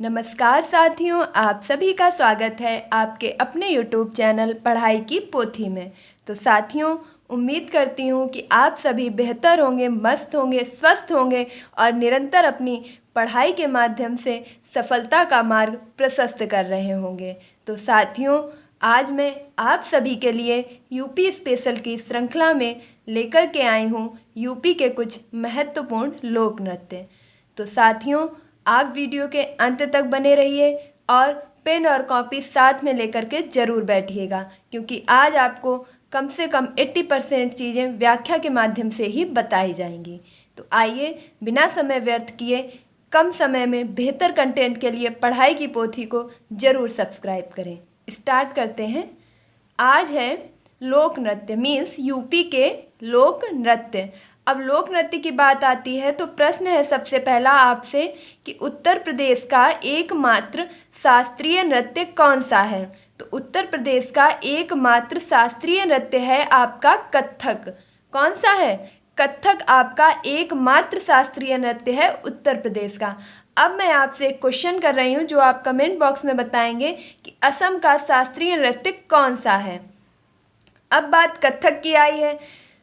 नमस्कार साथियों, आप सभी का स्वागत है आपके अपने YouTube चैनल पढ़ाई की पोथी में। तो साथियों, उम्मीद करती हूँ कि आप सभी बेहतर होंगे, मस्त होंगे, स्वस्थ होंगे और निरंतर अपनी पढ़ाई के माध्यम से सफलता का मार्ग प्रशस्त कर रहे होंगे। तो साथियों, आज मैं आप सभी के लिए यूपी स्पेशल की श्रृंखला में लेकर के आई हूँ यूपी के कुछ महत्वपूर्ण लोक नृत्य। तो साथियों, आप वीडियो के अंत तक बने रहिए और पेन और कॉपी साथ में लेकर के ज़रूर बैठिएगा, क्योंकि आज आपको कम से कम 80% चीज़ें व्याख्या के माध्यम से ही बताई जाएंगी। तो आइए बिना समय व्यर्थ किए कम समय में बेहतर कंटेंट के लिए पढ़ाई की पोथी को ज़रूर सब्सक्राइब करें। स्टार्ट करते हैं। आज है लोक नृत्य मीन्स यूपी के लोक नृत्य। अब लोक नृत्य की बात आती है तो प्रश्न है सबसे पहला आपसे कि उत्तर प्रदेश का एकमात्र शास्त्रीय नृत्य कौन सा है। तो उत्तर प्रदेश का एकमात्र शास्त्रीय नृत्य है आपका कथक। कौन सा है? कथक आपका एकमात्र शास्त्रीय नृत्य है उत्तर प्रदेश का। अब मैं आपसे एक क्वेश्चन कर रही हूँ जो आप कमेंट बॉक्स में बताएंगे कि असम का शास्त्रीय नृत्य कौन सा है। अब बात कथक की आई है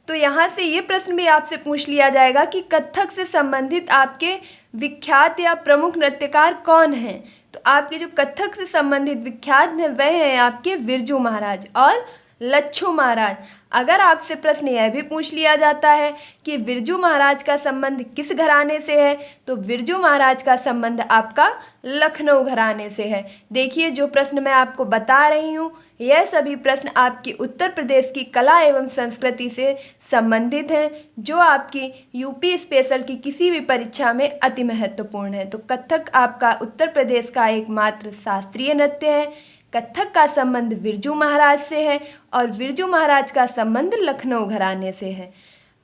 तो यहाँ से ये प्रश्न भी आपसे पूछ लिया जाएगा कि कथक से संबंधित आपके विख्यात या प्रमुख नृत्यकार कौन हैं। तो आपके जो कथक से संबंधित विख्यात हैं वह हैं आपके बिरजू महाराज और लच्छू महाराज। अगर आपसे प्रश्न यह भी पूछ लिया जाता है कि बिरजू महाराज का संबंध किस घराने से है, तो बिरजू महाराज का संबंध आपका लखनऊ घराने से है। देखिए, जो प्रश्न मैं आपको बता रही हूँ यह सभी प्रश्न आपकी उत्तर प्रदेश की कला एवं संस्कृति से संबंधित हैं, जो आपकी यूपी स्पेशल की किसी भी परीक्षा में अति महत्वपूर्ण है। तो कथक आपका उत्तर प्रदेश का एकमात्र शास्त्रीय नृत्य है। कथक का संबंध बिरजू महाराज से है और बिरजू महाराज का संबंध लखनऊ घराने से है।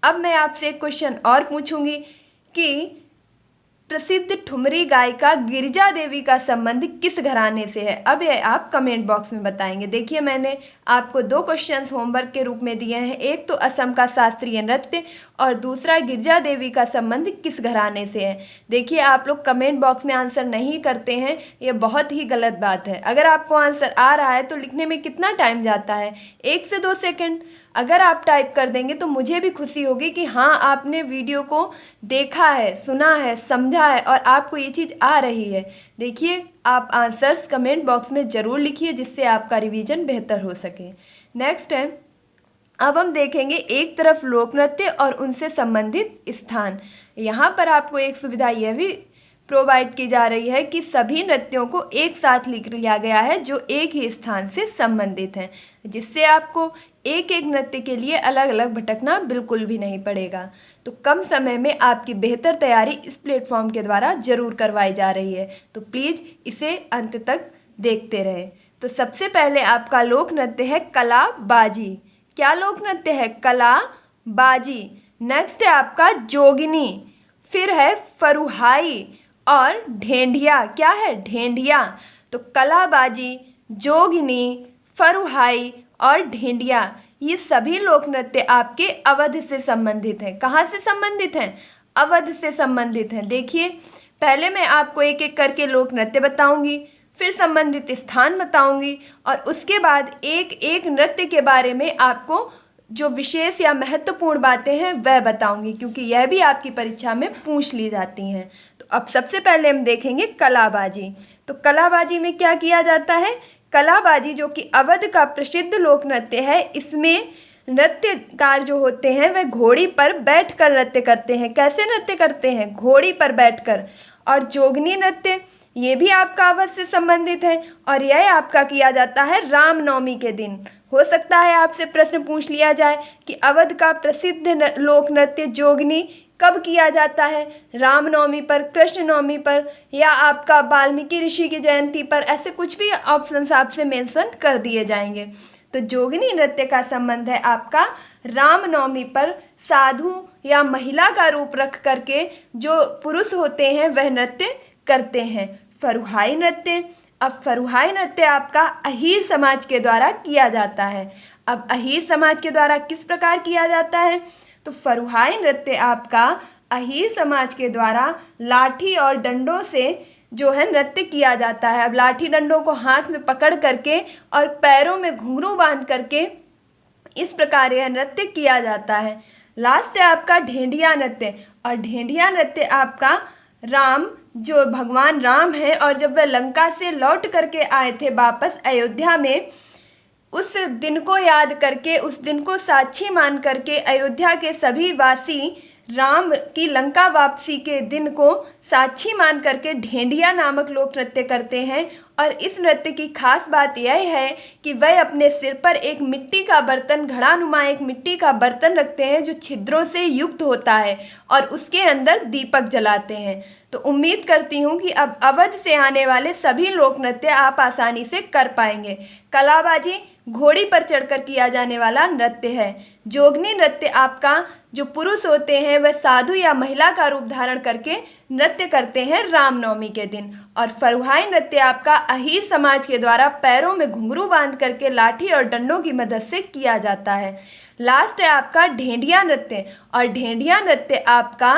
अब मैं आपसे एक क्वेश्चन और पूछूंगी कि प्रसिद्ध ठुमरी गायिका गिरिजा देवी का संबंध किस घराने से है। अब यह आप कमेंट बॉक्स में बताएंगे। देखिए, मैंने आपको दो क्वेश्चंस होमवर्क के रूप में दिए हैं, एक तो असम का शास्त्रीय नृत्य और दूसरा गिरिजा देवी का संबंध किस घराने से है। देखिए, आप लोग कमेंट बॉक्स में आंसर नहीं करते हैं, ये बहुत ही गलत बात है। अगर आपको आंसर आ रहा है तो लिखने में कितना टाइम जाता है? 1 से 2 सेकेंड। अगर आप टाइप कर देंगे तो मुझे भी खुशी होगी कि हाँ, आपने वीडियो को देखा है, सुना है, समझा है और आपको ये चीज़ आ रही है। देखिए, आप आंसर्स कमेंट बॉक्स में ज़रूर लिखिए जिससे आपका रिवीजन बेहतर हो सके। नेक्स्ट है, अब हम देखेंगे एक तरफ लोक नृत्य और उनसे संबंधित स्थान। यहाँ पर आपको एक सुविधा यह भी प्रोवाइड की जा रही है कि सभी नृत्यों को एक साथ लिख लिया गया है जो एक ही स्थान से संबंधित हैं, जिससे आपको एक एक नृत्य के लिए अलग अलग भटकना बिल्कुल भी नहीं पड़ेगा। तो कम समय में आपकी बेहतर तैयारी इस प्लेटफॉर्म के द्वारा जरूर करवाई जा रही है, तो प्लीज़ इसे अंत तक देखते रहें। तो सबसे पहले आपका लोक नृत्य है कलाबाजी। क्या लोक नृत्य है? कलाबाजी। नेक्स्ट है आपका जोगिनी, फिर है फरुहाई और ढेंढिया। क्या है? ढेंढिया। तो कलाबाजी, जोगिनी, फरुहाई और ढेंढिया, ये सभी लोक नृत्य आपके अवध से संबंधित हैं। कहाँ से संबंधित हैं? अवध से संबंधित हैं। देखिए, पहले मैं आपको एक एक करके लोक नृत्य बताऊंगी, फिर संबंधित स्थान बताऊंगी और उसके बाद एक एक नृत्य के बारे में आपको जो विशेष या महत्वपूर्ण बातें हैं वह बताऊंगी, क्योंकि यह भी आपकी परीक्षा में पूछ ली जाती हैं। तो अब सबसे पहले हम देखेंगे कलाबाजी। तो कलाबाजी में क्या किया जाता है? कलाबाजी जो कि अवध का प्रसिद्ध लोक नृत्य है, इसमें नृत्यकार जो होते हैं वह घोड़ी पर बैठकर नृत्य करते हैं। कैसे नृत्य करते हैं? घोड़ी पर बैठकर। और जोगनी नृत्य ये भी आपका अवध से संबंधित है और यह आपका किया जाता है रामनवमी के दिन। हो सकता है आपसे प्रश्न पूछ लिया जाए कि अवध का प्रसिद्ध लोक नृत्य जोगनी कब किया जाता है? रामनवमी पर, कृष्ण नवमी पर या आपका वाल्मीकि ऋषि की जयंती पर, ऐसे कुछ भी ऑप्शंस आपसे मेंशन कर दिए जाएंगे। तो जोगिनी नृत्य का संबंध है आपका रामनवमी पर साधु या महिला का रूप रख करके जो पुरुष होते हैं वह नृत्य करते हैं। फरुहाई नृत्य, अब फरुहाई नृत्य आपका अहीर समाज के द्वारा किया जाता है। अब अहीर समाज के द्वारा किस प्रकार किया जाता है? तो फरुहाई नृत्य आपका अहीर समाज के द्वारा लाठी और डंडों से जो है नृत्य किया जाता है। अब लाठी डंडों को हाथ में पकड़ करके और पैरों में घुंघरू बांध करके इस प्रकार यह नृत्य किया जाता है। लास्ट है आपका ढेंढिया नृत्य। और ढेंढिया नृत्य आपका राम, जो भगवान राम है, और जब वह लंका से लौट करके आए थे वापस अयोध्या में, उस दिन को याद करके, उस दिन को साक्षी मान करके अयोध्या के सभी वासी राम की लंका वापसी के दिन को साक्षी मान करके ढेंढिया नामक लोक नृत्य करते हैं। और इस नृत्य की खास बात यह है कि वह अपने सिर पर एक मिट्टी का बर्तन, घड़ानुमा एक मिट्टी का बर्तन रखते हैं जो छिद्रों से युक्त होता है, और उसके अंदर दीपक जलाते हैं। तो उम्मीद करती हूँ कि अब अवध से आने वाले सभी लोक नृत्य आप आसानी से कर पाएंगे। कलाबाजी घोड़ी पर चढ़कर किया जाने वाला नृत्य है। जोगनी नृत्य आपका, जो पुरुष होते हैं वह साधु या महिला का रूप धारण करके नृत्य करते हैं रामनवमी के दिन। और फरुहाई नृत्य आपका अहीर समाज के द्वारा पैरों में घुंघरू बांध करके लाठी और डंडों की मदद से किया जाता है। लास्ट है आपका ढेंढिया नृत्य। और ढेंढिया नृत्य आपका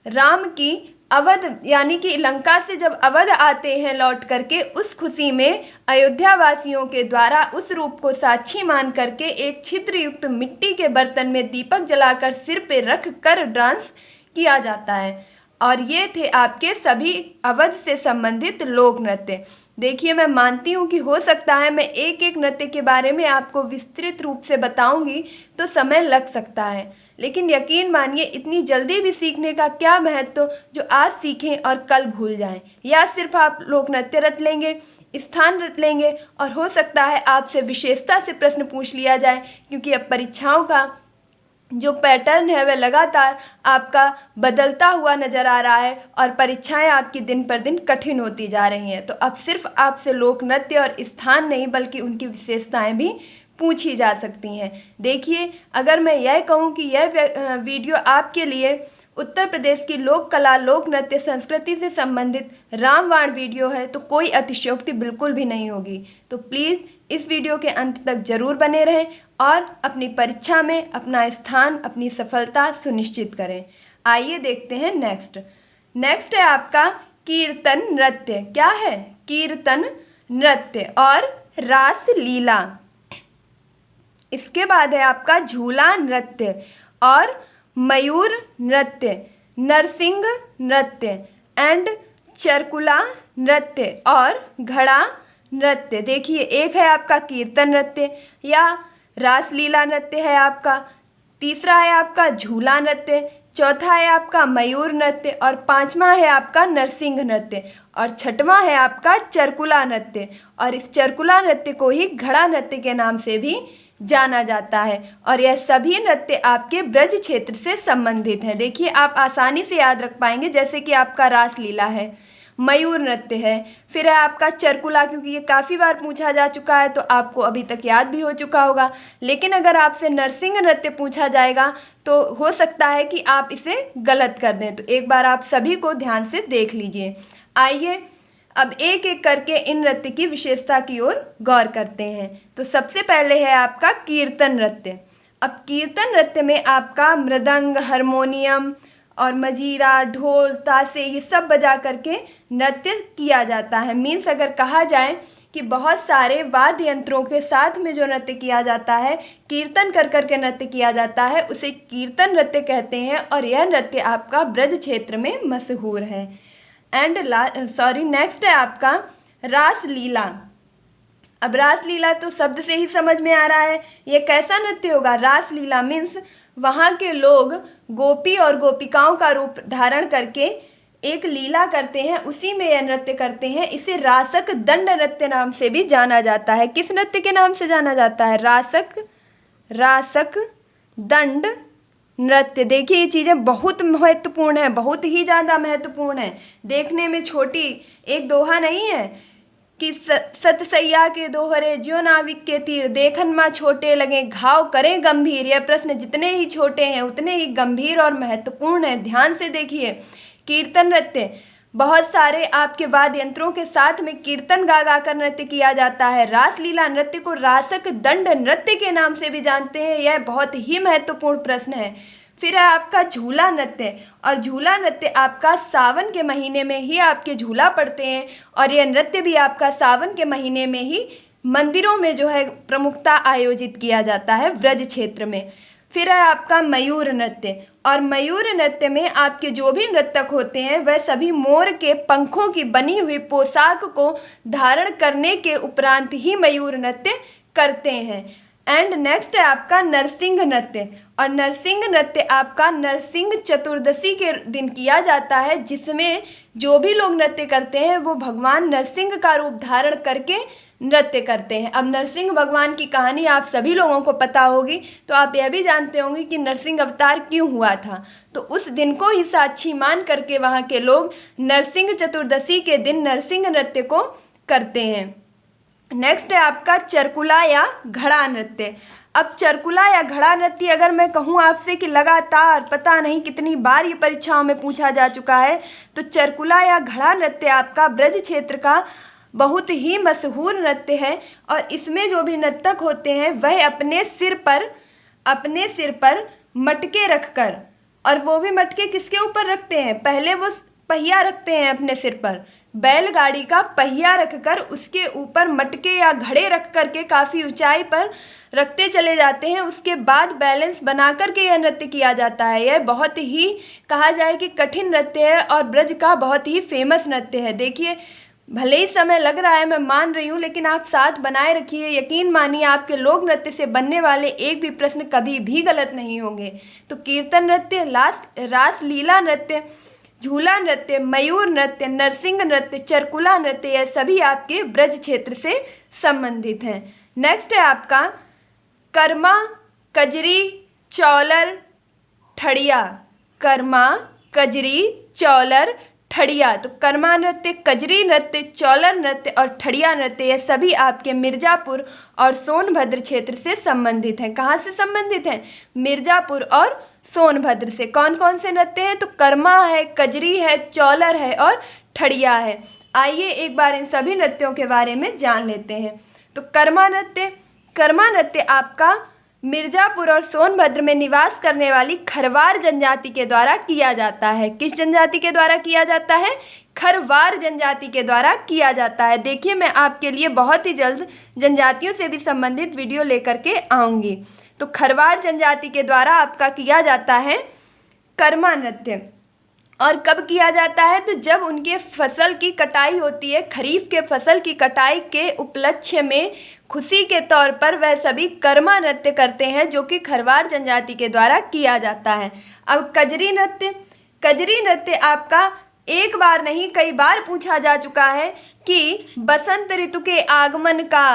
राम की अवध यानी कि लंका से जब अवध आते हैं लौट करके, उस खुशी में अयोध्या वासियों के द्वारा उस रूप को साक्षी मान करके एक छिद्र युक्त मिट्टी के बर्तन में दीपक जलाकर सिर पे रख कर डांस किया जाता है। और ये थे आपके सभी अवध से संबंधित लोक नृत्य। देखिए, मैं मानती हूँ कि हो सकता है मैं एक एक नृत्य के बारे में आपको विस्तृत रूप से बताऊंगी तो समय लग सकता है, लेकिन यकीन मानिए इतनी जल्दी भी सीखने का क्या महत्व जो आज सीखें और कल भूल जाएं। या सिर्फ आप लोक नृत्य रट लेंगे, स्थान रट लेंगे, और हो सकता है आपसे विशेषता से प्रश्न पूछ लिया जाए, क्योंकि अब परीक्षाओं का जो पैटर्न है वह लगातार आपका बदलता हुआ नज़र आ रहा है और परीक्षाएं आपकी दिन पर दिन कठिन होती जा रही हैं। तो अब सिर्फ आपसे लोक नृत्य और स्थान नहीं बल्कि उनकी विशेषताएं भी पूछी जा सकती हैं। देखिए, अगर मैं यह कहूँ कि यह वीडियो आपके लिए उत्तर प्रदेश की लोक कला, लोक नृत्य, संस्कृति से संबंधित रामबाण वीडियो है तो कोई अतिशयोक्ति बिल्कुल भी नहीं होगी। तो प्लीज़ इस वीडियो के अंत तक जरूर बने रहें और अपनी परीक्षा में अपना स्थान, अपनी सफलता सुनिश्चित करें। आइए देखते हैं नेक्स्ट है आपका कीर्तन नृत्य। क्या है? कीर्तन नृत्य और रास लीला। इसके बाद है आपका झूला नृत्य और मयूर नृत्य, नरसिंह नृत्य एंड चरकुला नृत्य और घड़ा नृत्य। देखिए, एक है आपका कीर्तन नृत्य या रासलीला नृत्य है आपका, तीसरा है आपका झूला नृत्य, चौथा है आपका मयूर नृत्य और पांचवा है आपका नरसिंह नृत्य और छठवां है आपका चरकुला नृत्य। और इस चरकुला नृत्य को ही घड़ा नृत्य के नाम से भी जाना जाता है। और यह सभी नृत्य आपके ब्रज क्षेत्र से संबंधित हैं। देखिए, आप आसानी से याद रख पाएंगे, जैसे कि आपका रासलीला है, मयूर नृत्य है, फिर है आपका चरकुला, क्योंकि ये काफ़ी बार पूछा जा चुका है तो आपको अभी तक याद भी हो चुका होगा। लेकिन अगर आपसे नरसिंह नृत्य पूछा जाएगा तो हो सकता है कि आप इसे गलत कर दें। तो एक बार आप सभी को ध्यान से देख लीजिए। आइए अब एक एक करके इन नृत्य की विशेषता की ओर गौर करते हैं। तो सबसे पहले है आपका कीर्तन नृत्य। अब कीर्तन नृत्य में आपका मृदंग, हारमोनियम और मजीरा, ढोल, ताशे ये सब बजा करके नृत्य किया जाता है। मीन्स अगर कहा जाए कि बहुत सारे वाद्य यंत्रों के साथ में जो नृत्य किया जाता है, कीर्तन कर कर के नृत्य किया जाता है, उसे कीर्तन नृत्य कहते हैं। और यह नृत्य आपका ब्रज क्षेत्र में मशहूर है। नेक्स्ट है आपका रासलीला। अब रासलीला तो शब्द से ही समझ में आ रहा है, ये कैसा नृत्य होगा। रासलीला मीन्स वहाँ के लोग गोपी और गोपिकाओं का रूप धारण करके एक लीला करते हैं, उसी में यह नृत्य करते हैं। इसे रासक दंड नृत्य नाम से भी जाना जाता है। किस नृत्य के नाम से जाना जाता है? रासक दंड नृत्य। देखिए, ये चीज़ें बहुत महत्वपूर्ण है, बहुत ही ज़्यादा महत्वपूर्ण है। देखने में छोटी एक दोहा नहीं है कि सतसैया के दोहरे ज्यो नाविक के तीर, देखन माँ छोटे लगे घाव करें गंभीर। यह प्रश्न जितने ही छोटे हैं उतने ही गंभीर और महत्वपूर्ण है। ध्यान से देखिए, कीर्तन नृत्य बहुत सारे आपके वाद्य यंत्रों के साथ में कीर्तन गा गा कर नृत्य किया जाता है। रासलीला नृत्य को रासक दंड नृत्य के नाम से भी जानते हैं। यह बहुत ही महत्वपूर्ण प्रश्न है। फिर है आपका झूला नृत्य, और झूला नृत्य आपका सावन के महीने में ही आपके झूला पड़ते हैं, और यह नृत्य भी आपका सावन के महीने में ही मंदिरों में जो है प्रमुखता आयोजित किया जाता है ब्रज क्षेत्र में। फिर है आपका मयूर नृत्य, और मयूर नृत्य में आपके जो भी नर्तक होते हैं वह सभी मोर के पंखों की बनी हुई पोशाक को धारण करने के उपरांत ही मयूर नृत्य करते हैं। एंड नेक्स्ट है आपका नरसिंह नृत्य, और नरसिंह नृत्य आपका नरसिंह चतुर्दशी के दिन किया जाता है, जिसमें जो भी लोग नृत्य करते हैं वो भगवान नरसिंह का रूप धारण करके नृत्य करते हैं। अब नरसिंह भगवान की कहानी आप सभी लोगों को पता होगी, तो आप यह भी जानते होंगे कि नरसिंह अवतार क्यों हुआ था। तो उस दिन को ही साक्षी मान करके वहाँ के लोग नरसिंह चतुर्दशी के दिन नरसिंह नृत्य को करते हैं। नेक्स्ट है आपका चरकुला या घड़ा नृत्य। अब चरकुला या घड़ा नृत्य अगर मैं कहूँ आपसे कि लगातार पता नहीं कितनी बार ये परीक्षाओं में पूछा जा चुका है, तो चरकुला या घड़ा नृत्य आपका ब्रज क्षेत्र का बहुत ही मशहूर नृत्य है। और इसमें जो भी नर्तक होते हैं वह अपने सिर पर मटके रखकर, और वो भी मटके किसके ऊपर रखते हैं, पहले वो पहिया रखते हैं अपने सिर पर, बैलगाड़ी का पहिया रखकर उसके ऊपर मटके या घड़े रख करके काफ़ी ऊंचाई पर रखते चले जाते हैं। उसके बाद बैलेंस बना करके यह नृत्य किया जाता है। यह बहुत ही कहा जाए कि कठिन नृत्य है और ब्रज का बहुत ही फेमस नृत्य है। देखिए, भले ही समय लग रहा है, मैं मान रही हूँ, लेकिन आप साथ बनाए रखिए, यकीन मानिए आपके लोक नृत्य से बनने वाले एक भी प्रश्न कभी भी गलत नहीं होंगे। तो कीर्तन नृत्य, रास लीला नृत्य, झूला नृत्य, मयूर नृत्य, नरसिंह नृत्य, चरकुला नृत्य, यह सभी आपके ब्रज क्षेत्र से संबंधित हैं। नेक्स्ट है आपका कर्मा, कजरी, चौलर, ठड़िया। कर्मा, कजरी, चौलर, ठड़िया। तो कर्मा नृत्य, कजरी नृत्य, चौलर नृत्य और ठड़िया नृत्य, ये सभी आपके मिर्ज़ापुर और सोनभद्र क्षेत्र से संबंधित हैं। कहाँ से संबंधित हैं? मिर्ज़ापुर और सोनभद्र से। कौन कौन से नृत्य हैं? तो कर्मा है, कजरी है, चौलर है और ठड़िया है। आइए एक बार इन सभी नृत्यों के बारे में जान लेते हैं। तो कर्मा नृत्य आपका मिर्ज़ापुर और सोनभद्र में निवास करने वाली खरवार जनजाति के द्वारा किया जाता है। किस जनजाति के द्वारा किया जाता है? खरवार जनजाति के द्वारा किया जाता है। देखिए, मैं आपके लिए बहुत ही जल्द जनजातियों से भी संबंधित वीडियो लेकर के आऊँगी। तो खरवार जनजाति के द्वारा आपका किया जाता है कर्मा नृत्य। और कब किया जाता है? तो जब उनके फसल की कटाई होती है, खरीफ के फसल की कटाई के उपलक्ष्य में खुशी के तौर पर वह सभी कर्मा नृत्य करते हैं, जो कि खरवार जनजाति के द्वारा किया जाता है। अब कजरी नृत्य आपका एक बार नहीं कई बार पूछा जा चुका है कि वसंत ऋतु के आगमन का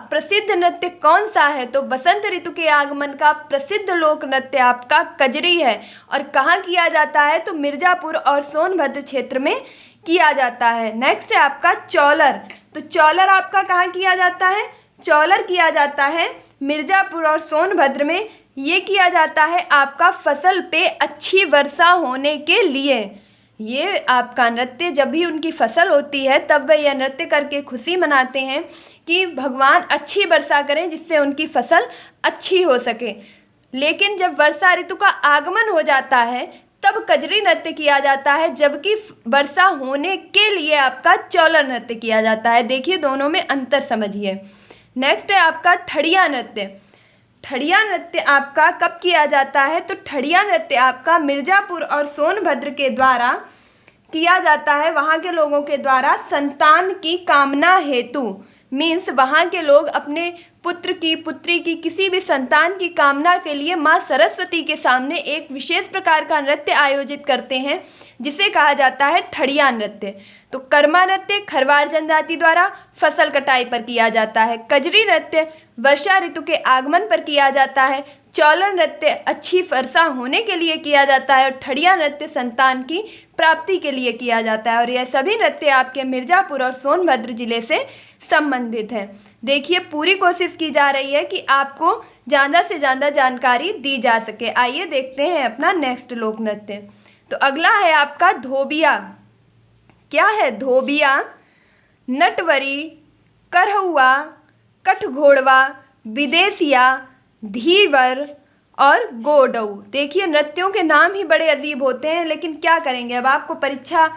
प्रसिद्ध नृत्य कौन सा है? तो वसंत ऋतु के आगमन का प्रसिद्ध लोक नृत्य आपका कजरी है। और कहाँ किया जाता है? तो मिर्ज़ापुर और सोनभद्र क्षेत्र में किया जाता है। नेक्स्ट है आपका चौलर। तो चौलर आपका कहाँ किया जाता है? चौलर किया जाता है मिर्ज़ापुर और सोनभद्र में। ये किया जाता है आपका फसल पे अच्छी वर्षा होने के लिए। ये आपका नृत्य जब भी उनकी फसल होती है तब वे यह नृत्य करके खुशी मनाते हैं कि भगवान अच्छी वर्षा करें, जिससे उनकी फसल अच्छी हो सके। लेकिन जब वर्षा ऋतु का आगमन हो जाता है तब कजरी नृत्य किया जाता है, जबकि वर्षा होने के लिए आपका चौलर नृत्य किया जाता है। देखिए, दोनों में अंतर समझिए। नेक्स्ट है आपका ठड़िया नृत्य। ठड़िया नृत्य आपका कब किया जाता है? तो ठड़िया नृत्य आपका मिर्ज़ापुर और सोनभद्र के द्वारा किया जाता है, वहाँ के लोगों के द्वारा संतान की कामना हेतु। मीन्स वहाँ के लोग अपने पुत्र की, पुत्री की, किसी भी संतान की कामना के लिए माँ सरस्वती के सामने एक विशेष प्रकार का नृत्य आयोजित करते हैं, जिसे कहा जाता है ठड़िया नृत्य। तो कर्मा नृत्य खरवार जनजाति द्वारा फसल कटाई पर किया जाता है। कजरी नृत्य वर्षा ऋतु के आगमन पर किया जाता है। चौलर नृत्य अच्छी वर्षा होने के लिए किया जाता है और ठड़िया नृत्य संतान की प्राप्ति के लिए किया जाता है। और यह सभी नृत्य आपके मिर्ज़ापुर और सोनभद्र जिले से संबंधित हैं। देखिए, पूरी कोशिश की जा रही है कि आपको ज़्यादा से ज़्यादा जानकारी दी जा सके। आइए देखते हैं अपना नेक्स्ट लोक नृत्य। तो अगला है आपका धोबिया। क्या है धोबिया? नटवरी, करहुआ, कठघोड़वा, विदेशिया, धीवर, और गोडऊ। देखिए नृत्यों के नाम ही बड़े अजीब होते हैं, लेकिन क्या करेंगे, अब आपको परीक्षा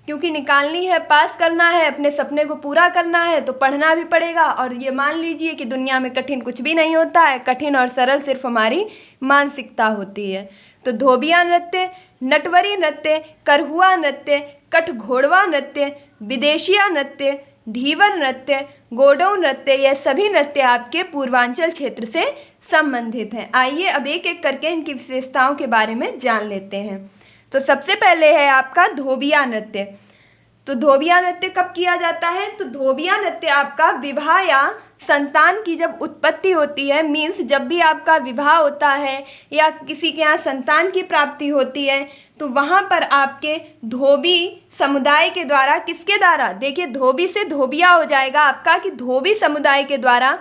क्योंकि निकालनी है, पास करना है, अपने सपने को पूरा करना है, तो पढ़ना भी पड़ेगा। और ये मान लीजिए कि दुनिया में कठिन कुछ भी नहीं होता है, कठिन और सरल सिर्फ हमारी मानसिकता होती है। तो धोबिया नृत्य, नटवरी नृत्य, करहुआ नृत्य, कठघोड़वा नृत्य, विदेशिया नृत्य, धीवर नृत्य, गोडऊ नृत्य, यह सभी नृत्य आपके पूर्वांचल क्षेत्र से संबंधित हैं। आइए अब एक एक करके इनकी विशेषताओं के बारे में जान लेते हैं। तो सबसे पहले है आपका धोबिया नृत्य। तो धोबिया नृत्य कब किया जाता है? तो धोबिया नृत्य आपका विवाह या संतान की जब उत्पत्ति होती है, मीन्स जब भी आपका विवाह होता है या किसी के यहाँ संतान की प्राप्ति होती है, तो वहाँ पर आपके धोबी समुदाय के द्वारा, किसके द्वारा, देखिए धोबी से धोबिया हो जाएगा आपका, कि धोबी समुदाय के द्वारा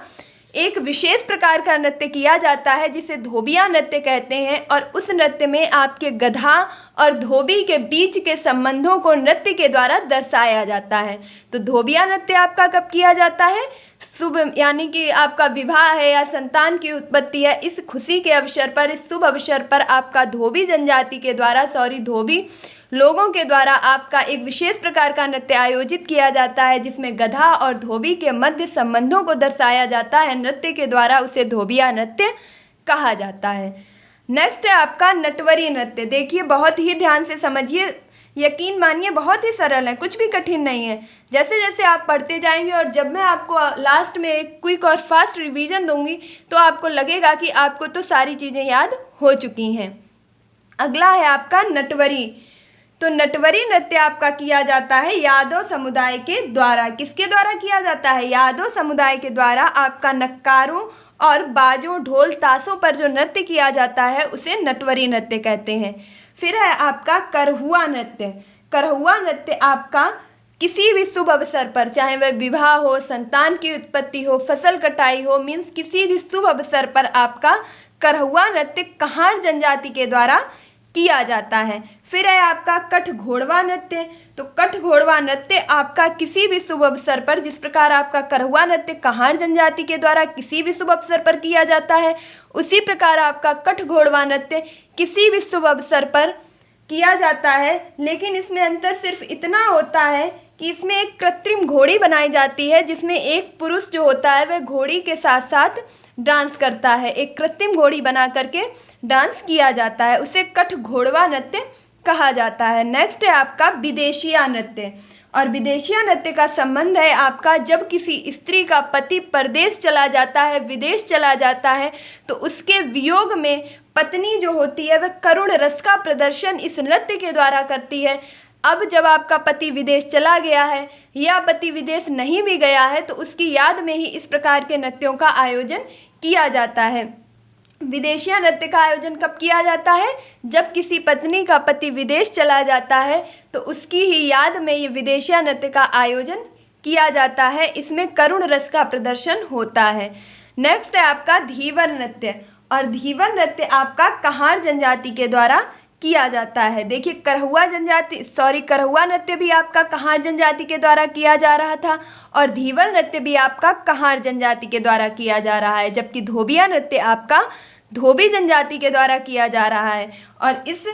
एक विशेष प्रकार का नृत्य किया जाता है जिसे धोबिया नृत्य कहते हैं। और उस नृत्य में आपके गधा और धोबी के बीच के संबंधों को नृत्य के द्वारा दर्शाया जाता है। तो धोबिया नृत्य आपका कब किया जाता है? शुभ, यानी कि आपका विवाह है या संतान की उत्पत्ति है, इस खुशी के अवसर पर, इस शुभ अवसर पर आपका धोबी जनजाति के द्वारा, धोबी लोगों के द्वारा आपका एक विशेष प्रकार का नृत्य आयोजित किया जाता है जिसमें गधा और धोबी के मध्य संबंधों को दर्शाया जाता है नृत्य के द्वारा। उसे धोबिया नृत्य कहा जाता है। नेक्स्ट है आपका नटवरी नृत्य। देखिए बहुत ही ध्यान से समझिए, यकीन मानिए बहुत ही सरल है, कुछ भी कठिन नहीं है। जैसे जैसे आप पढ़ते जाएंगे और जब मैं आपको लास्ट में एक क्विक और फास्ट रिवीजन दूंगी तो आपको लगेगा कि आपको तो सारी चीज़ें याद हो चुकी हैं। अगला है आपका नटवरी। तो नटवरी नृत्य आपका किया जाता है यादव समुदाय के द्वारा। किसके द्वारा किया जाता है? यादव समुदाय के द्वारा। आपका नक्कारों और बाजों, ढोल, ताशों पर जो नृत्य किया जाता है उसे नटवरी नृत्य कहते हैं। फिर है आपका करहुआ नृत्य। करहुआ नृत्य आपका किसी भी शुभ अवसर पर, चाहे वह विवाह हो, संतान की उत्पत्ति हो, फसल कटाई हो, मीन्स किसी भी शुभ अवसर पर आपका करहुआ नृत्य कहार जनजाति के द्वारा किया जाता है। फिर है आपका कठघोड़वा नृत्य। तो कठघोड़वा नृत्य आपका किसी भी शुभ अवसर पर, जिस प्रकार आपका करहुआ नृत्य कहार जनजाति के द्वारा किसी भी शुभ अवसर पर किया जाता है, उसी प्रकार आपका कठघोड़वा नृत्य किसी भी शुभ अवसर पर किया जाता है। लेकिन इसमें अंतर सिर्फ इतना होता है कि इसमें एक कृत्रिम घोड़ी बनाई जाती है जिसमें एक पुरुष जो होता है वह घोड़ी के साथ साथ डांस करता है। एक कृत्रिम घोड़ी बना करके डांस किया जाता है, उसे कठघोड़वा नृत्य कहा जाता है। नेक्स्ट है आपका विदेशिया नृत्य। और विदेशिया नृत्य का संबंध है आपका जब किसी स्त्री का पति परदेश चला जाता है, विदेश चला जाता है, तो उसके वियोग में पत्नी जो होती है वह करुण रस का प्रदर्शन इस नृत्य के द्वारा करती है। अब जब आपका पति विदेश चला गया है या पति विदेश नहीं भी गया है तो उसकी याद में ही इस प्रकार के नृत्यों का आयोजन किया जाता है। विदेशिया नृत्य का आयोजन कब किया जाता है? जब किसी पत्नी का पति विदेश चला जाता है तो उसकी ही याद में ये विदेशिया नृत्य का आयोजन किया जाता है। इसमें करुण रस का प्रदर्शन होता है। नेक्स्ट है आपका धीवर नृत्य। और धीवर नृत्य आपका कहार जनजाति के द्वारा किया जाता है। देखिए करहुआ नृत्य भी आपका कहार जनजाति के द्वारा किया जा रहा था और धीवर नृत्य भी आपका कहार जनजाति के द्वारा किया जा रहा है, जबकि धोबिया नृत्य आपका धोबी जनजाति के द्वारा किया जा रहा है। और इस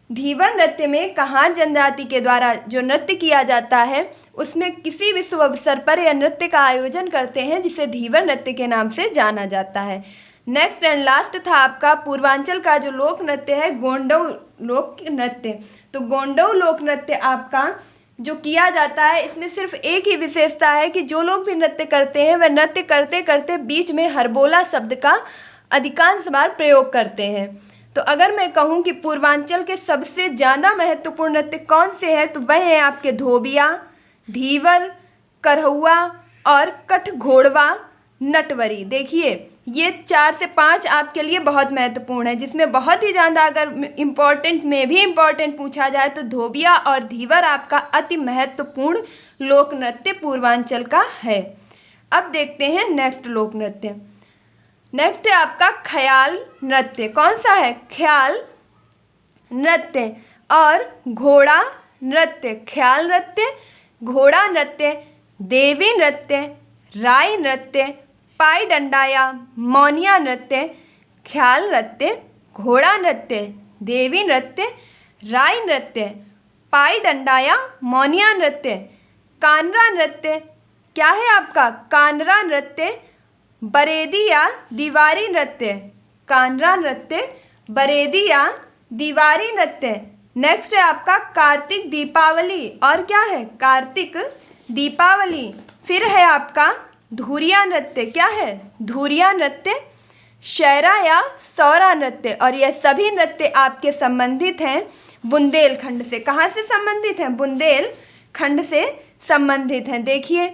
धीवर नृत्य में कहार जनजाति के द्वारा जो नृत्य किया जाता है उसमें किसी भी शुभ अवसर पर यह नृत्य का आयोजन करते हैं जिसे धीवर नृत्य के नाम से जाना जाता है। नेक्स्ट एंड लास्ट था आपका पूर्वांचल का जो लोक नृत्य है गोंडऊ लोक नृत्य। तो गोंडऊ लोक नृत्य आपका जो किया जाता है इसमें सिर्फ एक ही विशेषता है कि जो लोग भी नृत्य करते हैं वह नृत्य करते करते बीच में हरबोला शब्द का अधिकांश बार प्रयोग करते हैं। तो अगर मैं कहूँ कि पूर्वांचल के सबसे ज़्यादा महत्वपूर्ण नृत्य कौन से हैं तो वह है आपके धोबिया, धीवर, करहुआ और कठघोड़वा नटवरी। देखिए ये 4 से 5 आपके लिए बहुत महत्वपूर्ण है, जिसमें बहुत ही ज़्यादा अगर इम्पॉर्टेंट पूछा जाए तो धोबिया और धीवर आपका अति महत्वपूर्ण लोक नृत्य पूर्वांचल का है। अब देखते हैं नेक्स्ट लोक नृत्य। नेक्स्ट है आपका ख्याल नृत्य। कौन सा है? ख्याल नृत्य और घोड़ा नृत्य। ख्याल नृत्य, घोड़ा नृत्य, देवी नृत्य, राई नृत्य, पाई डंडा या मौनिया नृत्य, ख्याल नृत्य घोड़ा नृत्य, देवी नृत्य, राई नृत्य, पाई डंडा या मौनिया नृत्य, कानरा नृत्य, क्या है आपका कानरा नृत्य, बरेदी या दीवारी नृत्य, कानरा नृत्य, बरेदी या दीवारी नृत्य। नेक्स्ट है आपका कार्तिक दीपावली, और क्या है कार्तिक दीपावली। फिर है आपका धुरिया नृत्य, क्या है धुरिया नृत्य, शैरा या सौरा नृत्य, और यह सभी नृत्य आपके संबंधित हैं बुंदेलखंड से। कहाँ से संबंधित हैं? बुंदेलखंड से संबंधित हैं। देखिए,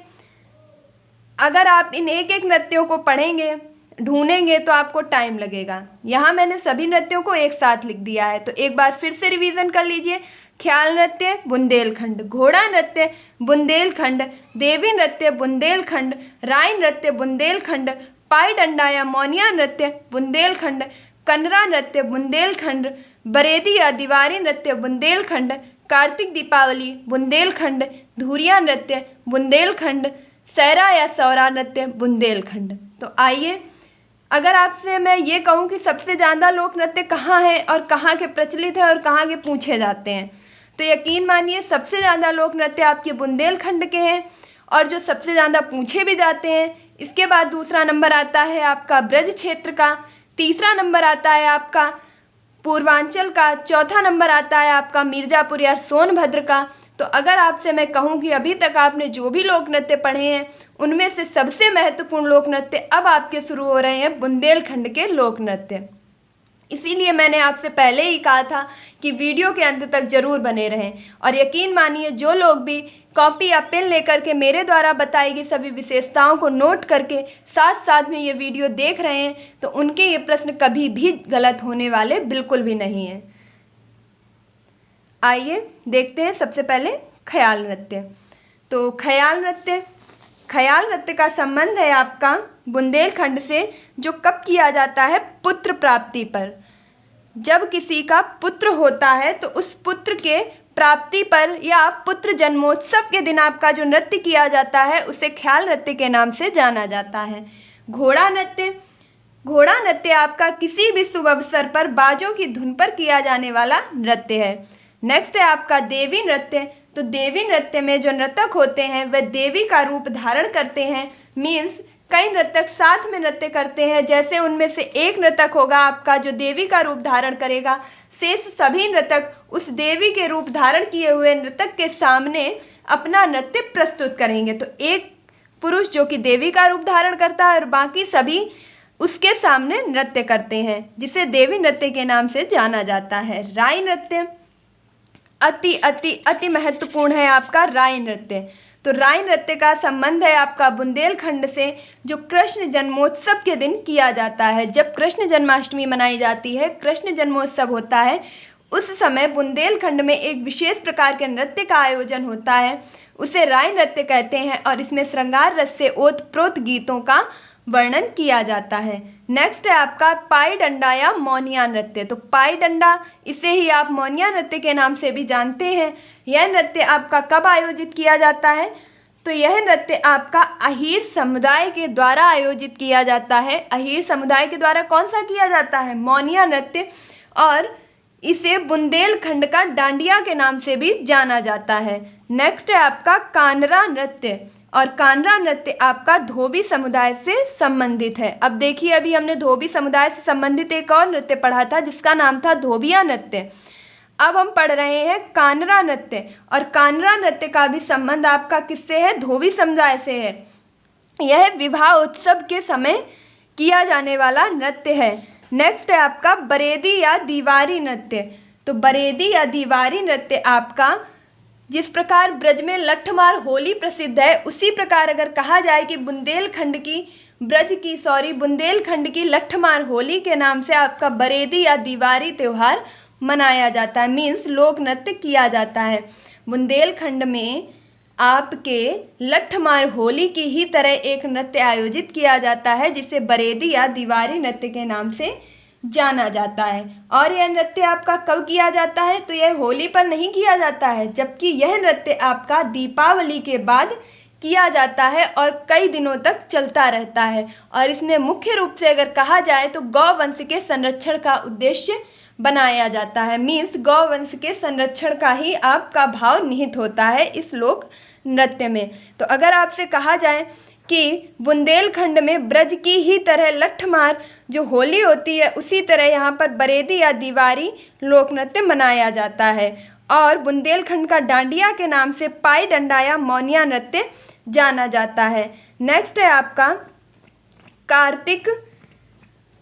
अगर आप इन एक एक नृत्यों को पढ़ेंगे, ढूंढेंगे तो आपको टाइम लगेगा। यहाँ मैंने सभी नृत्यों को एक साथ लिख दिया है, तो एक बार फिर से रिवीजन कर लीजिए। ख्याल नृत्य बुंदेलखंड, घोड़ा नृत्य बुंदेलखंड, देवी नृत्य बुंदेलखंड, राई नृत्य बुंदेलखंड, पाई डंडा या मौनिया नृत्य बुंदेलखंड, कनरा नृत्य बुंदेलखंड, बरेदी या दीवारी नृत्य बुंदेलखंड, कार्तिक दीपावली बुंदेलखंड, धुरिया नृत्य बुंदेलखंड, सैरा या सौरा नृत्य बुंदेलखंड। तो आइए, अगर आपसे मैं ये कहूँ कि सबसे ज़्यादा लोक नृत्य कहाँ हैं और कहाँ के प्रचलित हैं और कहाँ के पूछे जाते हैं, तो यकीन मानिए सबसे ज़्यादा लोक नृत्य आपके बुंदेलखंड के हैं और जो सबसे ज़्यादा पूछे भी जाते हैं। इसके बाद दूसरा नंबर आता है आपका ब्रज क्षेत्र का, तीसरा नंबर आता है आपका पूर्वांचल का, चौथा नंबर आता है आपका मिर्ज़ापुर या सोनभद्र का। तो अगर आपसे मैं कहूँ कि अभी तक आपने जो भी लोक नृत्य पढ़े हैं उनमें से सबसे महत्वपूर्ण लोक नृत्य अब आपके शुरू हो रहे हैं बुंदेलखंड के लोक नृत्य। इसीलिए मैंने आपसे पहले ही कहा था कि वीडियो के अंत तक ज़रूर बने रहें, और यकीन मानिए जो लोग भी कॉपी या पेन लेकर के मेरे द्वारा बताई गई सभी विशेषताओं को नोट करके साथ साथ में ये वीडियो देख रहे हैं तो उनके ये प्रश्न कभी भी गलत होने वाले बिल्कुल भी नहीं हैं। आइए देखते हैं सबसे पहले ख्याल नृत्य। तो ख्याल नृत्य का संबंध है आपका बुंदेलखंड से, जो कब किया जाता है? पुत्र प्राप्ति पर। जब किसी का पुत्र होता है तो उस पुत्र के प्राप्ति पर या पुत्र जन्मोत्सव के दिन आपका जो नृत्य किया जाता है उसे ख्याल नृत्य के नाम से जाना जाता है। घोड़ा नृत्य आपका किसी भी शुभ अवसर पर बाजों की धुन पर किया जाने वाला नृत्य है। नेक्स्ट है आपका देवी नृत्य। तो देवी नृत्य में जो नर्तक होते हैं वह देवी का रूप धारण करते हैं, मीन्स कई नर्तक साथ में नृत्य करते हैं। जैसे उनमें से एक नर्तक होगा आपका जो देवी का रूप धारण करेगा, शेष सभी नर्तक उस देवी के रूप धारण किए हुए नर्तक के सामने अपना नृत्य प्रस्तुत करेंगे। तो एक पुरुष जो कि देवी का रूप धारण करता है और बाकी सभी उसके सामने नृत्य करते हैं, जिसे देवी नृत्य के नाम से जाना जाता है। राई नृत्य अति अति अति महत्वपूर्ण है आपका राई नृत्य। तो राई नृत्य का संबंध है आपका बुंदेलखंड से, जो कृष्ण जन्मोत्सव के दिन किया जाता है। जब कृष्ण जन्माष्टमी मनाई जाती है, कृष्ण जन्मोत्सव होता है, उस समय बुंदेलखंड में एक विशेष प्रकार के नृत्य का आयोजन होता है, उसे राई नृत्य कहते हैं, और इसमें श्रृंगार रस से ओतप्रोत गीतों का वर्णन किया जाता है। नेक्स्ट है आपका पाई डंडा या मौनिया नृत्य। तो पाई डंडा, इसे ही आप मौनिया नृत्य के नाम से भी जानते हैं। यह नृत्य आपका कब आयोजित किया जाता है? तो यह नृत्य आपका अहीर समुदाय के द्वारा आयोजित किया जाता है। अहीर समुदाय के द्वारा कौन सा किया जाता है? मौनिया नृत्य, और इसे बुंदेलखंड का डांडिया के नाम से भी जाना जाता है। नेक्स्ट है आपका कानरा नृत्य, और कानरा नृत्य आपका धोबी समुदाय से संबंधित है। अब देखिए, अभी हमने धोबी समुदाय से संबंधित एक और नृत्य पढ़ा था जिसका नाम था धोबिया नृत्य। अब हम पढ़ रहे हैं कानरा नृत्य, और कानरा नृत्य का भी संबंध आपका किससे है? धोबी समुदाय से है। यह विवाह उत्सव के समय किया जाने वाला नृत्य है। नेक्स्ट है आपका बरेदी या दीवारी नृत्य। तो बरेदी या दीवारी नृत्य आपका, जिस प्रकार ब्रज में लठमार होली प्रसिद्ध है, उसी प्रकार अगर कहा जाए कि बुंदेलखंड की लठमार होली के नाम से आपका बरेदी या दीवारी त्यौहार मनाया जाता है, मीन्स लोक नृत्य किया जाता है। बुंदेलखंड में आपके लठमार होली की ही तरह एक नृत्य आयोजित किया जाता है जिसे बरेदी या दीवारी नृत्य के नाम से जाना जाता है। और यह नृत्य आपका कब किया जाता है? तो यह होली पर नहीं किया जाता है, जबकि यह नृत्य आपका दीपावली के बाद किया जाता है और कई दिनों तक चलता रहता है। और इसमें मुख्य रूप से अगर कहा जाए तो गौवंश के संरक्षण का उद्देश्य बनाया जाता है। मीन्स गौवंश के संरक्षण का ही आपका भाव निहित होता है इस लोक नृत्य में। तो अगर आपसे कहा जाए कि बुंदेलखंड में ब्रज की ही तरह लठमार जो होली होती है उसी तरह यहाँ पर बरेदी या दीवारी लोक नृत्य मनाया जाता है। और बुंदेलखंड का डांडिया के नाम से पाई डंडा या मौनिया नृत्य जाना जाता है। नेक्स्ट है आपका कार्तिक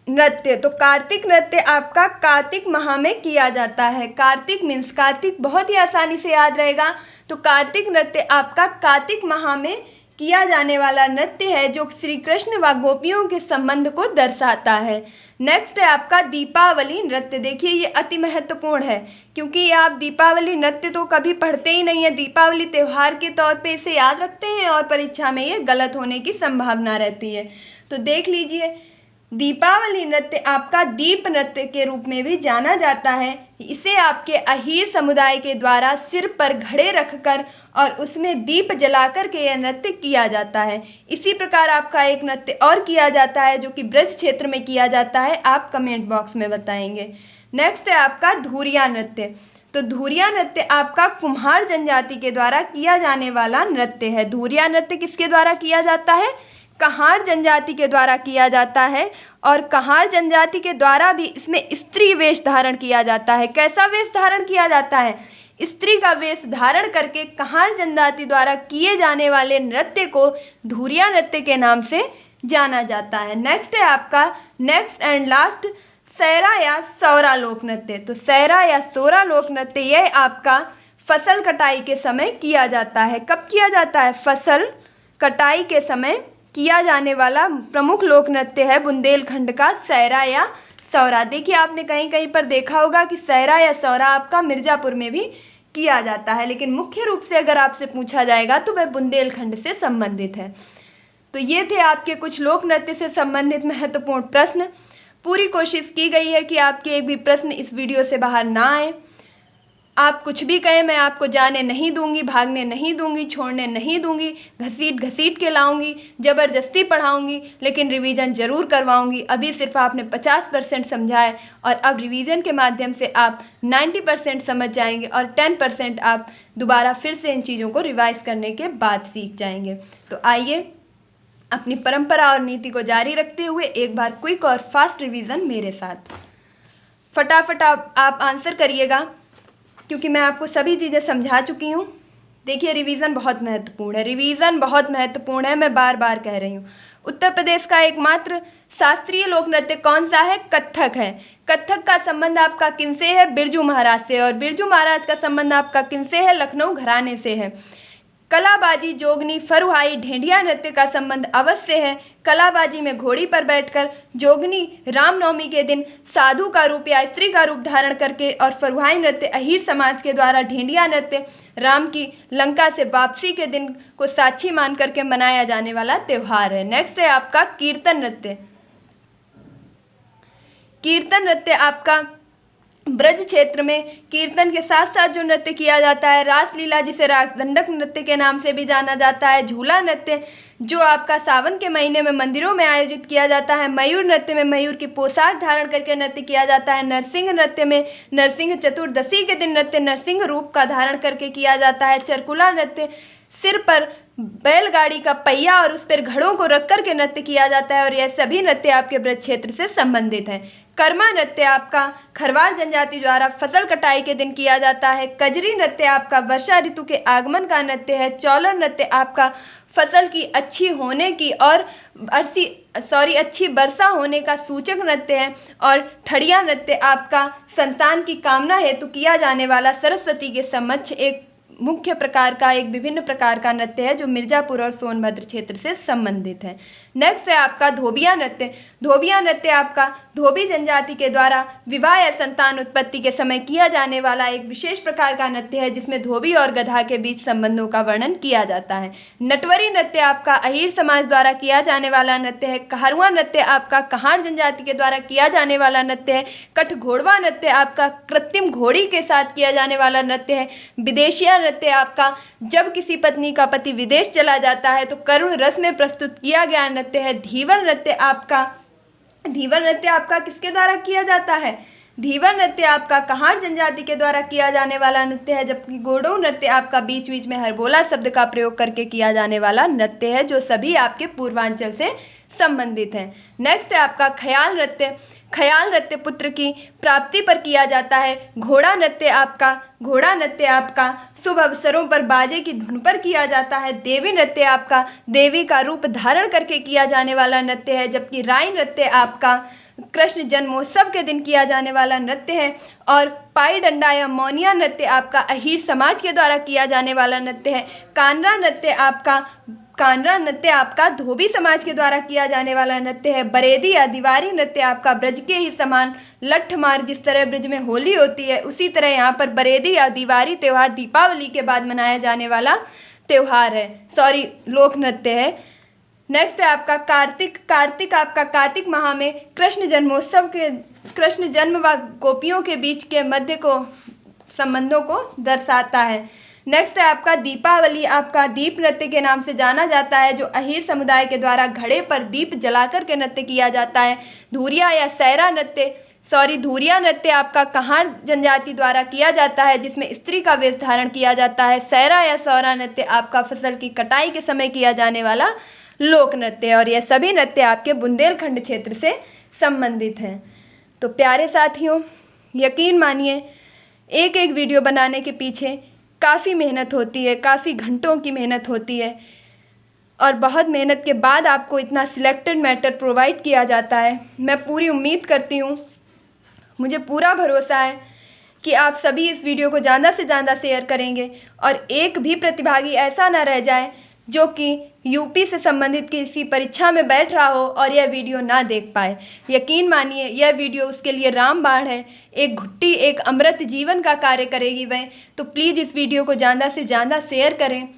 नृत्य। तो कार्तिक नृत्य आपका कार्तिक माह में किया जाता है। कार्तिक मीन्स कार्तिक बहुत ही आसानी से याद रहेगा। तो कार्तिक नृत्य आपका कार्तिक माह में किया जाने वाला नृत्य है जो श्री कृष्ण व गोपियों के संबंध को दर्शाता है। नेक्स्ट है आपका दीपावली नृत्य। देखिए ये अति महत्वपूर्ण है क्योंकि ये आप दीपावली नृत्य तो कभी पढ़ते ही नहीं है, दीपावली त्यौहार के तौर पे इसे याद रखते हैं और परीक्षा में ये गलत होने की संभावना रहती है। तो देख लीजिए, दीपावली नृत्य आपका दीप नृत्य के रूप में भी जाना जाता है। इसे आपके अहीर समुदाय के द्वारा सिर पर घड़े रखकर और उसमें दीप जलाकर के यह नृत्य किया जाता है। इसी प्रकार आपका एक नृत्य और किया जाता है जो कि ब्रज क्षेत्र में किया जाता है, आप कमेंट बॉक्स में बताएंगे। नेक्स्ट है आपका धुरिया नृत्य। तो धुरिया नृत्य आपका कुम्हार जनजाति के द्वारा किया जाने वाला नृत्य है। धुरिया नृत्य किसके द्वारा किया जाता है? कहार जनजाति के द्वारा किया जाता है। और कहार जनजाति के द्वारा भी इसमें स्त्री वेश धारण किया जाता है। कैसा वेश धारण किया जाता है? स्त्री का वेश धारण करके कहार जनजाति द्वारा किए जाने वाले नृत्य को धुरिया नृत्य के नाम से जाना जाता है। नेक्स्ट है आपका नेक्स्ट एंड लास्ट सैरा या सौरा लोक नृत्य। तो सैरा या सौरा लोक नृत्य यह आपका फसल कटाई के समय किया जाता है। कब किया जाता है? फसल कटाई के समय किया जाने वाला प्रमुख लोक नृत्य है बुंदेलखंड का सैरा या सौरा। देखिए आपने कहीं कहीं पर देखा होगा कि सैरा या सौरा आपका मिर्ज़ापुर में भी किया जाता है, लेकिन मुख्य रूप से अगर आपसे पूछा जाएगा तो वह बुंदेलखंड से संबंधित है। तो ये थे आपके कुछ लोक नृत्य से संबंधित महत्वपूर्ण प्रश्न। पूरी कोशिश की गई है कि आपके एक भी प्रश्न इस वीडियो से बाहर ना आए। आप कुछ भी कहें मैं आपको जाने नहीं दूंगी, भागने नहीं दूंगी, छोड़ने नहीं दूंगी, घसीट घसीट के लाऊंगी, ज़बरदस्ती पढ़ाऊंगी, लेकिन रिवीजन ज़रूर करवाऊंगी। अभी सिर्फ आपने 50% समझा है और अब रिवीजन के माध्यम से आप 90% समझ जाएंगे और 10% आप दोबारा फिर से इन चीज़ों को रिवाइज करने के बाद सीख जाएंगे। तो आइए अपनी परंपरा और नीति को जारी रखते हुए एक बार क्विक और फास्ट रिवीजन मेरे साथ। फटाफट आप आंसर करिएगा क्योंकि मैं आपको सभी चीज़ें समझा चुकी हूँ। देखिए रिवीजन बहुत महत्वपूर्ण है, रिवीजन बहुत महत्वपूर्ण है, मैं बार बार कह रही हूँ। उत्तर प्रदेश का एकमात्र शास्त्रीय लोक नृत्य कौन सा है? कथक है। कथक का संबंध आपका किनसे है? बिरजू महाराज से। और बिरजू महाराज का संबंध आपका किनसे है? लखनऊ घराने से है। कलाबाजी, जोगनी, फरुहाई, ढेंढिया नृत्य का संबंध अवश्य है। कलाबाजी में घोड़ी पर बैठकर, जोगनी रामनवमी के दिन साधु का रूप या स्त्री का रूप धारण करके, और फरुहाई नृत्य अहीर समाज के द्वारा, ढेंढिया नृत्य राम की लंका से वापसी के दिन को साक्षी मान करके मनाया जाने वाला त्यौहार है। नेक्स्ट है आपका कीर्तन नृत्य। कीर्तन नृत्य आपका ब्रज क्षेत्र में कीर्तन के साथ साथ जो नृत्य किया जाता है, रासलीला जिसे रास दंडक नृत्य के नाम से भी जाना जाता है, झूला नृत्य जो आपका सावन के महीने में मंदिरों में आयोजित किया जाता है, मयूर नृत्य में मयूर की पोशाक धारण करके नृत्य किया जाता है, नरसिंह नृत्य में नरसिंह चतुर्दशी के दिन नृत्य नरसिंह रूप का धारण करके किया जाता है, चरकुला नृत्य सिर पर बैलगाड़ी का पहिया और उस पर घड़ों को रख कर के नृत्य किया जाता है और यह सभी नृत्य आपके ब्रज क्षेत्र से संबंधित हैं। कर्मा नृत्य आपका खरवार जनजाति द्वारा फसल कटाई के दिन किया जाता है। कजरी नृत्य आपका वर्षा ऋतु के आगमन का नृत्य है। चौलर नृत्य आपका फसल की अच्छी होने की और अच्छी वर्षा होने का सूचक नृत्य है। और ठड़िया नृत्य आपका संतान की कामना हेतु किया जाने वाला सरस्वती के समक्ष एक मुख्य प्रकार का, एक विभिन्न प्रकार का नृत्य है जो मिर्ज़ापुर और सोनभद्र क्षेत्र से संबंधित है। नेक्स्ट है आपका धोबिया नृत्य। धोबिया नृत्य आपका धोबी जनजाति के द्वारा विवाह या संतान उत्पत्ति के समय किया जाने वाला एक विशेष प्रकार का नृत्य है जिसमें धोबी और गधा के बीच संबंधों का वर्णन किया जाता है। नटवरी नृत्य आपका अहीर समाज द्वारा किया जाने वाला नृत्य है। कहारुआ नृत्य आपका कहार जनजाति के द्वारा किया जाने वाला नृत्य है। कठघोड़वा नृत्य आपका कृत्रिम घोड़ी के साथ किया जाने वाला नृत्य है। विदेशिया नृत्य आपका जब किसी पत्नी का पति विदेश चला जाता है तो करुण रस में प्रस्तुत किया गया नृत्य है। धीवर नृत्य आपका किसके द्वारा किया जाता है? धीवर नृत्य आपका कहार जनजाति के द्वारा किया जाने वाला नृत्य है, जबकि गोंडों नृत्य आपका बीच बीच में हरबोला शब्द का प्रयोग करके किया जाने वाला नृत्य है, जो सभी आपके पूर्वांचल से संबंधित हैं। नेक्स्ट है आपका ख्याल नृत्य। ख्याल नृत्य पुत्र की प्राप्ति पर किया जाता है। घोड़ा नृत्य आपका शुभ अवसरों पर बाजे की धुन पर किया जाता है। देवी नृत्य आपका देवी का रूप धारण करके किया जाने वाला नृत्य है, जबकि राई नृत्य आपका कृष्ण जन्मोत्सव के दिन किया जाने वाला नृत्य है। और पाई डंडा या मौनिया नृत्य आपका अहीर समाज के द्वारा किया जाने वाला नृत्य है। कानरा नृत्य आपका धोबी समाज के द्वारा किया जाने वाला नृत्य है। बरेदी या दीवारी नृत्य आपका ब्रज के ही समान लठमार, जिस तरह ब्रज में होली होती है उसी तरह यहाँ पर बरेदी या दीवारी त्यौहार दीपावली के बाद मनाया जाने वाला त्यौहार है, लोक नृत्य है। नेक्स्ट है आपका कार्तिक आपका कार्तिक माह में कृष्ण जन्म व गोपियों के बीच के मध्य को संबंधों को दर्शाता है। नेक्स्ट है आपका दीपावली आपका दीप नृत्य के नाम से जाना जाता है, जो अहीर समुदाय के द्वारा घड़े पर दीप जलाकर के नृत्य किया जाता है। धूरिया नृत्य आपका कहार जनजाति द्वारा किया जाता है, जिसमें स्त्री का वेश धारण किया जाता है। सैरा या सौरा नृत्य आपका फसल की कटाई के समय किया जाने वाला लोक नृत्य है, और यह सभी नृत्य आपके बुंदेलखंड क्षेत्र से संबंधित हैं। तो प्यारे साथियों, यकीन मानिए एक एक वीडियो बनाने के पीछे काफ़ी मेहनत होती है, काफ़ी घंटों की मेहनत होती है, और बहुत मेहनत के बाद आपको इतना सिलेक्टेड मैटर प्रोवाइड किया जाता है। मैं पूरी उम्मीद करती हूँ, मुझे पूरा भरोसा है कि आप सभी इस वीडियो को ज़्यादा से ज़्यादा शेयर करेंगे, और एक भी प्रतिभागी ऐसा ना रह जाए जो कि यूपी से संबंधित किसी परीक्षा में बैठ रहा हो और यह वीडियो ना देख पाए। यकीन मानिए यह वीडियो उसके लिए रामबाण है, एक घुट्टी एक अमृत जीवन का कार्य करेगी वह। तो प्लीज़ इस वीडियो को ज़्यादा से ज़्यादा शेयर करें,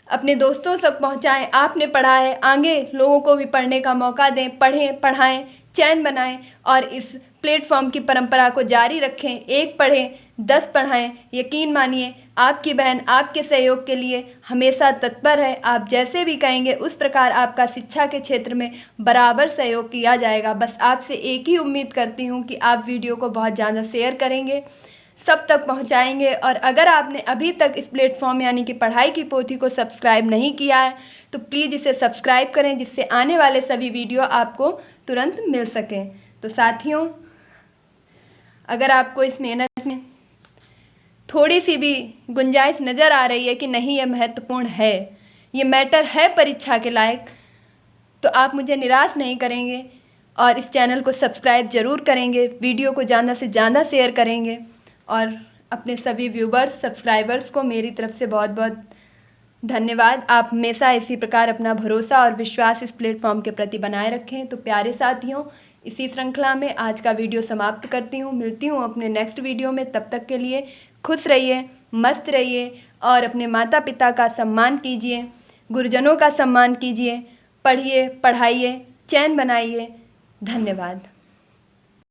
अपने दोस्तों तक पहुंचाएं। आपने पढ़ा है, आगे लोगों को भी पढ़ने का मौका दें, पढ़ें, पढ़ाएं, चैन बनाएं और इस प्लेटफॉर्म की परंपरा को जारी रखें। 1 पढ़ें 10 पढ़ाएं। यकीन मानिए आपकी बहन आपके सहयोग के लिए हमेशा तत्पर है। आप जैसे भी कहेंगे उस प्रकार आपका शिक्षा के क्षेत्र में बराबर सहयोग किया जाएगा। बस आपसे एक ही उम्मीद करती हूँ कि आप वीडियो को बहुत ज़्यादा शेयर करेंगे, सब तक पहुंचाएंगे। और अगर आपने अभी तक इस प्लेटफॉर्म यानी कि पढ़ाई की पोथी को सब्सक्राइब नहीं किया है तो प्लीज़ इसे सब्सक्राइब करें, जिससे आने वाले सभी वीडियो आपको तुरंत मिल सकें। तो साथियों, अगर आपको इस मेहनत में थोड़ी सी भी गुंजाइश नज़र आ रही है कि नहीं ये महत्वपूर्ण है, ये मैटर है परीक्षा के लायक, तो आप मुझे निराश नहीं करेंगे और इस चैनल को सब्सक्राइब ज़रूर करेंगे, वीडियो को ज़्यादा से ज़्यादा शेयर करेंगे। और अपने सभी व्यूवर्स सब्सक्राइबर्स को मेरी तरफ से बहुत बहुत धन्यवाद। आप हमेशा इसी प्रकार अपना भरोसा और विश्वास इस प्लेटफॉर्म के प्रति बनाए रखें। तो प्यारे साथियों, इसी श्रृंखला में आज का वीडियो समाप्त करती हूँ। मिलती हूँ अपने नेक्स्ट वीडियो में। तब तक के लिए खुश रहिए, मस्त रहिए और अपने माता पिता का सम्मान कीजिए, गुरुजनों का सम्मान कीजिए, पढ़िए, पढ़ाइए, चैन बनाइए। धन्यवाद।